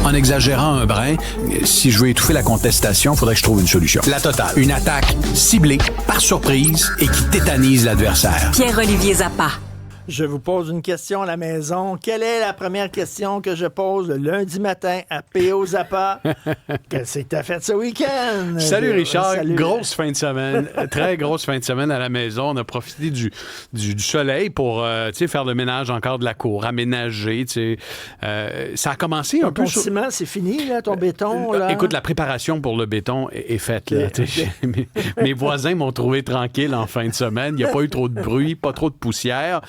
en exagérant un brin, si je veux étouffer la contestation, il faudrait que je trouve une solution. La totale. Une attaque ciblée, par surprise et qui tétanise l'adversaire. Pierre-Olivier Zappa. Je vous pose une question à la maison. Quelle est la première question que je pose le lundi matin à P.O. Zappa? Qu'est-ce que t'as fait ce week-end? Salut Richard, Salut. Grosse fin de semaine, très grosse fin de semaine à la maison. On a profité du soleil pour faire le ménage encore de la cour, aménager. Ça a commencé un peu... Ton ciment, c'est fini, là, ton béton? Là? Écoute, la préparation pour le béton est faite. Là, mes voisins m'ont trouvé tranquille en fin de semaine. Il n'y a pas eu trop de bruit, pas trop de poussière.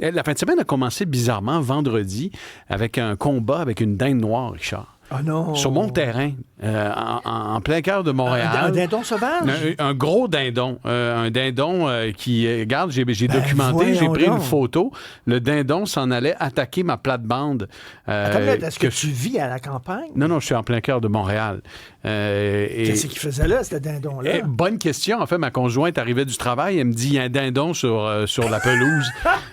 La fin de semaine a commencé bizarrement vendredi avec un combat avec une dinde noire, Richard. Ah non! Sur mon terrain, en plein cœur de Montréal. Un dindon sauvage? Un gros dindon. Un dindon qui... Regarde, j'ai documenté, j'ai pris une photo. Le dindon s'en allait attaquer ma plate-bande. Est-ce que tu vis à la campagne? Non, je suis en plein cœur de Montréal. Qu'est-ce qu'il faisait là, ce dindon-là? Bonne question. En fait, ma conjointe arrivait du travail, elle me dit, il y a un dindon sur la pelouse.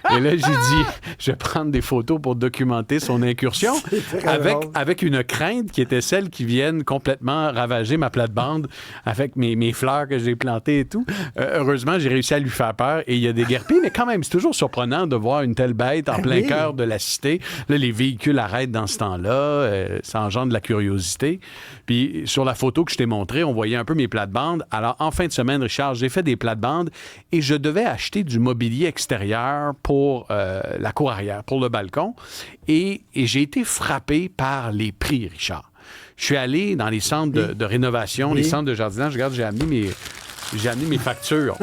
Et là, j'ai dit, je vais prendre des photos pour documenter son incursion avec une crainte qui était celle qui vienne complètement ravager ma plate-bande avec mes fleurs que j'ai plantées et tout. Heureusement, j'ai réussi à lui faire peur et il y a des guerpilles, mais quand même, c'est toujours surprenant de voir une telle bête en plein cœur de la cité. Là, les véhicules arrêtent dans ce temps-là. Ça engendre de la curiosité. Puis sur la photo que je t'ai montrée, on voyait un peu mes plates-bandes. Alors, en fin de semaine, Richard, j'ai fait des plates-bandes et je devais acheter du mobilier extérieur pour la cour arrière, pour le balcon. Et j'ai été frappé par les prix, Richard. Je suis allé dans les centres de rénovation, les centres de jardinage. Regarde, j'ai amené mes factures.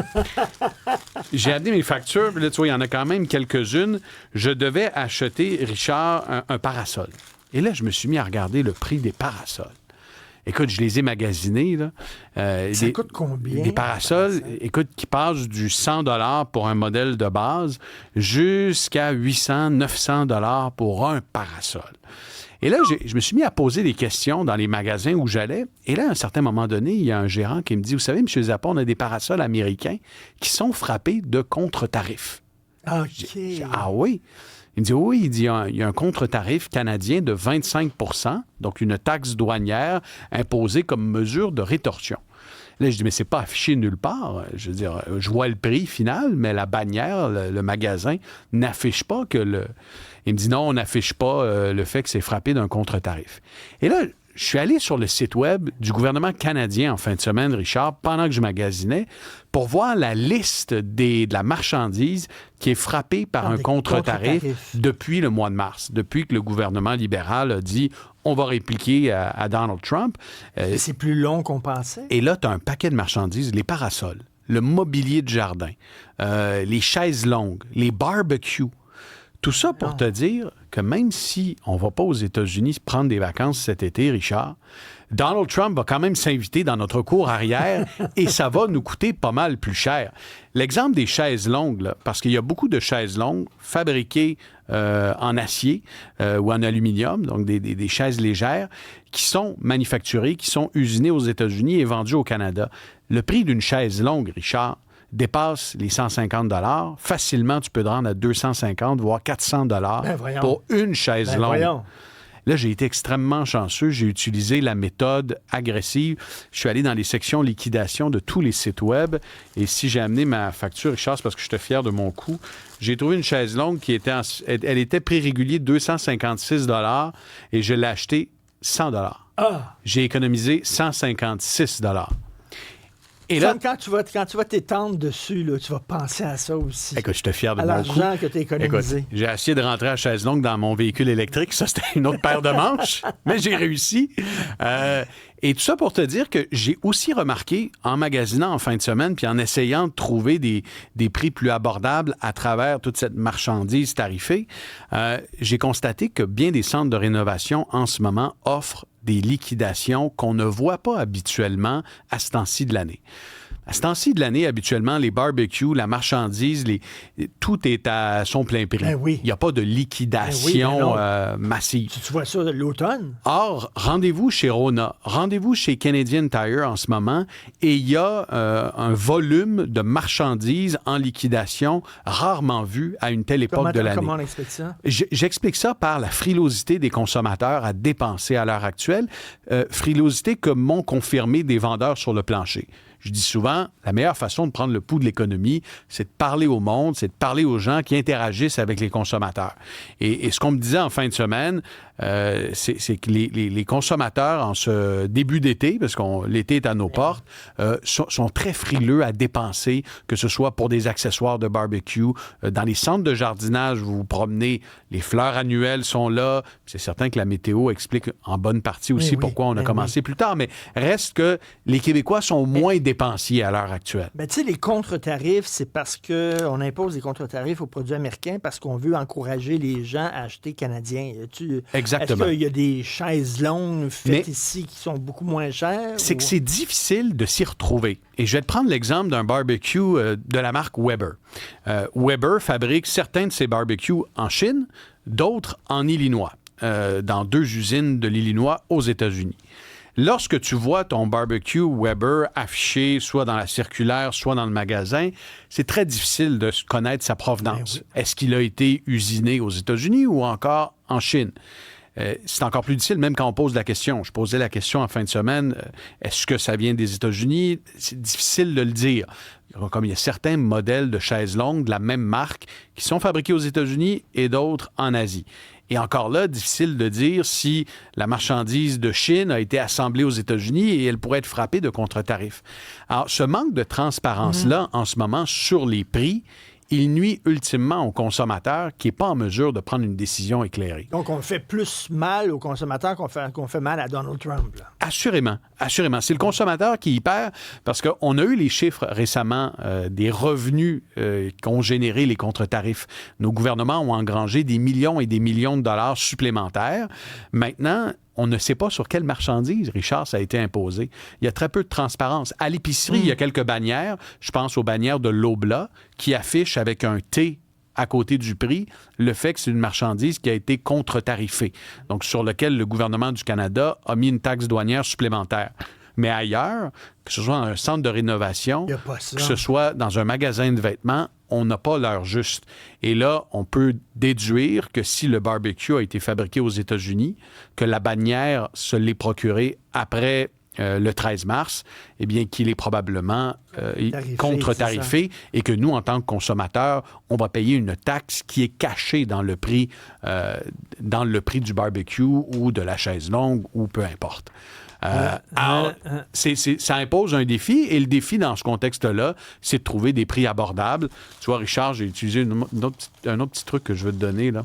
J'ai amené mes factures. Là, tu vois, il y en a quand même quelques-unes. Je devais acheter, Richard, un parasol. Et là, je me suis mis à regarder le prix des parasols. Écoute, je les ai magasinés. Là. Ça coûte combien? Des parasols, écoute, qui passent du 100 $ pour un modèle de base jusqu'à 800, 900 $ pour un parasol. Et là, je me suis mis à poser des questions dans les magasins où j'allais. Et là, à un certain moment donné, il y a un gérant qui me dit, vous savez, M. Zappa, on a des parasols américains qui sont frappés de contre-tarifs. OK. Ah oui? Il me dit, oui, il y a un contre-tarif canadien de 25 %, donc une taxe douanière imposée comme mesure de rétorsion. Là, je dis, mais c'est pas affiché nulle part. Je veux dire, je vois le prix final, mais la bannière, le magasin, n'affiche pas que le... Il me dit, non, on n'affiche pas le fait que c'est frappé d'un contre-tarif. Et là, je suis allé sur le site web du gouvernement canadien en fin de semaine, Richard, pendant que je magasinais, pour voir la liste de la marchandise qui est frappée par un contre-tarif depuis le mois de mars, depuis que le gouvernement libéral a dit on va répliquer à Donald Trump. C'est plus long qu'on pensait. Et là, tu as un paquet de marchandises, les parasols, le mobilier de jardin, les chaises longues, les barbecues. Tout ça pour te dire que même si on ne va pas aux États-Unis prendre des vacances cet été, Richard, Donald Trump va quand même s'inviter dans notre cour arrière et ça va nous coûter pas mal plus cher. L'exemple des chaises longues, là, parce qu'il y a beaucoup de chaises longues fabriquées en acier ou en aluminium, donc des chaises légères, qui sont manufacturées, qui sont usinées aux États-Unis et vendues au Canada. Le prix d'une chaise longue, Richard, dépasse les 150 $. Facilement, tu peux te rendre à 250, voire 400 $ pour une chaise longue. Voyons. Là, j'ai été extrêmement chanceux. J'ai utilisé la méthode agressive. Je suis allé dans les sections liquidation de tous les sites web. Et si j'ai amené ma facture, Richard, c'est parce que j'étais fier de mon coût. J'ai trouvé une chaise longue qui était, elle était prix régulier 256 $ et je l'ai achetée 100 $. J'ai économisé 156 $. Et là, quand tu vas t'étendre dessus, là, tu vas penser à ça aussi. Écoute, je suis fier de mon coup. À l'argent que tu as économisé. Écoute, j'ai essayé de rentrer à chaise longue dans mon véhicule électrique. Ça, c'était une autre paire de manches, mais j'ai réussi. Et tout ça pour te dire que j'ai aussi remarqué, en magasinant en fin de semaine, puis en essayant de trouver des prix plus abordables à travers toute cette marchandise tarifée, j'ai constaté que bien des centres de rénovation en ce moment offrent des liquidations qu'on ne voit pas habituellement à ce temps-ci de l'année. À ce temps-ci de l'année, habituellement, les barbecues, la marchandise, tout est à son plein prix. Ben oui. Il n'y a pas de liquidation massive. Tu vois ça l'automne? Or, rendez-vous chez Rona, rendez-vous chez Canadian Tire en ce moment, et il y a un volume de marchandises en liquidation rarement vu à une telle époque de l'année. Comment on explique ça? J'explique ça par la frilosité des consommateurs à dépenser à l'heure actuelle, frilosité que m'ont confirmé des vendeurs sur le plancher. Je dis souvent, la meilleure façon de prendre le pouls de l'économie, c'est de parler au monde, c'est de parler aux gens qui interagissent avec les consommateurs. Et ce qu'on me disait en fin de semaine, c'est que les consommateurs, en ce début d'été, parce que l'été est à nos portes, sont très frileux à dépenser, que ce soit pour des accessoires de barbecue. Dans les centres de jardinage, vous vous promenez, les fleurs annuelles sont là. C'est certain que la météo explique en bonne partie aussi pourquoi on a commencé plus tard, mais reste que les Québécois sont moins dépensiers à l'heure actuelle. Ben, tu sais, les contre-tarifs, c'est parce qu'on impose des contre-tarifs aux produits américains parce qu'on veut encourager les gens à acheter canadien. Exactement. Est-ce qu'il y a des chaises longues faites ici qui sont beaucoup moins chères? C'est que c'est difficile de s'y retrouver. Et je vais te prendre l'exemple d'un barbecue de la marque Weber. Weber fabrique certains de ses barbecues en Chine, d'autres en Illinois, dans 2 usines de l'Illinois aux États-Unis. Lorsque tu vois ton barbecue Weber affiché soit dans la circulaire, soit dans le magasin, c'est très difficile de connaître sa provenance. Oui. Est-ce qu'il a été usiné aux États-Unis ou encore en Chine? C'est encore plus difficile, même quand on pose la question. Je posais la question en fin de semaine, est-ce que ça vient des États-Unis? C'est difficile de le dire. Comme il y a certains modèles de chaises longues de la même marque qui sont fabriqués aux États-Unis et d'autres en Asie. Et encore là, difficile de dire si la marchandise de Chine a été assemblée aux États-Unis et elle pourrait être frappée de contre-tarifs. Alors, ce manque de transparence-là, en ce moment, sur les prix, il nuit ultimement au consommateur qui n'est pas en mesure de prendre une décision éclairée. Donc, on fait plus mal aux consommateurs qu'on fait mal à Donald Trump. Là. Assurément, assurément. C'est le consommateur qui y perd parce qu'on a eu les chiffres récemment des revenus qu'ont généré les contre-tarifs. Nos gouvernements ont engrangé des millions et des millions de dollars supplémentaires. Maintenant, on ne sait pas sur quelle marchandise, Richard, ça a été imposé. Il y a très peu de transparence. À l'épicerie, il y a quelques bannières. Je pense aux bannières de l'Oblat qui affichent avec un T à côté du prix le fait que c'est une marchandise qui a été contre-tarifée, donc sur lequel le gouvernement du Canada a mis une taxe douanière supplémentaire. Mais ailleurs, que ce soit dans un centre de rénovation, que ce soit dans un magasin de vêtements, on n'a pas l'heure juste. Et là, on peut déduire que si le barbecue a été fabriqué aux États-Unis, que la bannière se l'est procurée après le 13 mars, eh bien, qu'il est probablement contre-tarifé et que nous, en tant que consommateurs, on va payer une taxe qui est cachée dans le prix du barbecue ou de la chaise longue ou peu importe. Alors, ça impose un défi, et le défi dans ce contexte-là, c'est de trouver des prix abordables. Tu vois, Richard, j'ai utilisé un autre petit truc que je veux te donner, là.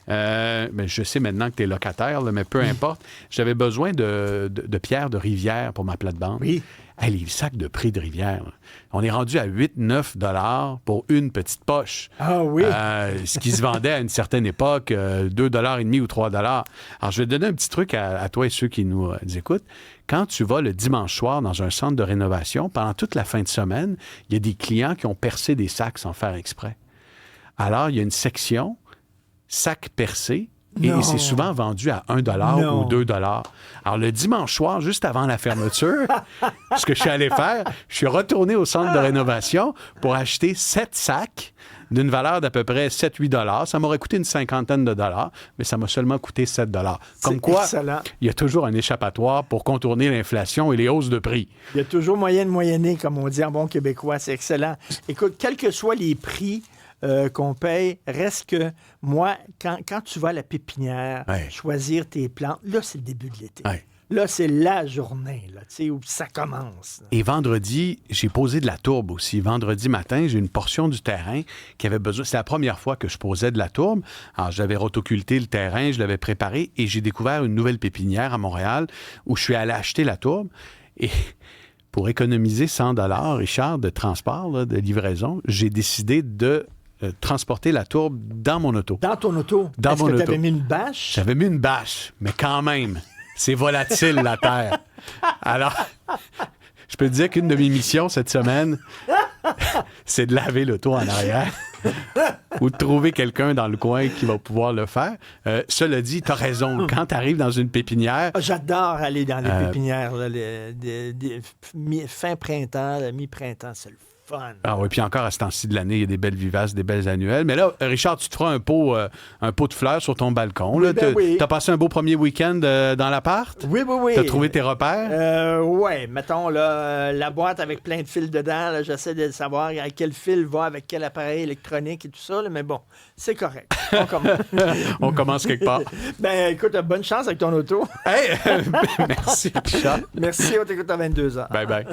Mais je sais maintenant que tu es locataire, là, mais peu importe. J'avais besoin de pierres de rivière pour ma plate-bande. Oui. Hey, les sacs de prix de rivière, là, on est rendu à 8-9 $ pour une petite poche. Ah oui? Ce qui se vendait à une certaine époque, 2,5 $ ou 3 $. Alors, je vais te donner un petit truc à toi et ceux qui nous écoutent. Quand tu vas le dimanche soir dans un centre de rénovation, pendant toute la fin de semaine, il y a des clients qui ont percé des sacs sans faire exprès. Alors, il y a une section sacs percés, et c'est souvent vendu à 1 $ ou 2 $. Alors, le dimanche soir, juste avant la fermeture, ce que je suis allé faire, je suis retourné au centre de rénovation pour acheter 7 sacs d'une valeur d'à peu près 7-8 $. Ça m'aurait coûté une cinquantaine de dollars, mais ça m'a seulement coûté 7 $. Comme quoi, excellent. Il y a toujours un échappatoire pour contourner l'inflation et les hausses de prix. Il y a toujours moyen de moyenner, comme on dit en bon québécois. C'est excellent. Écoute, quels que soient les prix qu'on paye, reste que moi, quand tu vas à la pépinière, choisir tes plantes, là, c'est le début de l'été. Ouais. Là, c'est la journée là, où ça commence. Et vendredi, j'ai posé de la tourbe aussi. Vendredi matin, j'ai une portion du terrain qui avait besoin... C'est la première fois que je posais de la tourbe. Alors, j'avais rotoculté le terrain, je l'avais préparé et j'ai découvert une nouvelle pépinière à Montréal où je suis allé acheter la tourbe. Et pour économiser 100 $, Richard, de transport, là, de livraison, j'ai décidé de transporter la tourbe dans mon auto. Dans ton auto? Dans mon auto. Est-ce que tu avais mis une bâche? J'avais mis une bâche, mais quand même, c'est volatile, la terre. Alors, je peux te dire qu'une de mes missions cette semaine, c'est de laver l'auto en arrière ou de trouver quelqu'un dans le coin qui va pouvoir le faire. Cela dit, tu as raison. Quand tu arrives dans une pépinière... J'adore aller dans les pépinières. Là, fin printemps, mi-printemps, c'est le fun. Ah oui, puis encore à ce temps-ci de l'année, il y a des belles vivaces, des belles annuelles. Mais là, Richard, tu te feras un pot de fleurs sur ton balcon. Oui, oui. T'as passé un beau premier week-end dans l'appart? Oui. T'as trouvé tes repères? Oui, mettons là, la boîte avec plein de fils dedans. Là, j'essaie de savoir à quel fil va avec quel appareil électronique et tout ça. Là, mais bon, c'est correct. On commence quelque part. Ben écoute, bonne chance avec ton auto. Hey, merci, Richard. Merci, on t'écoute à 22h. Bye bye.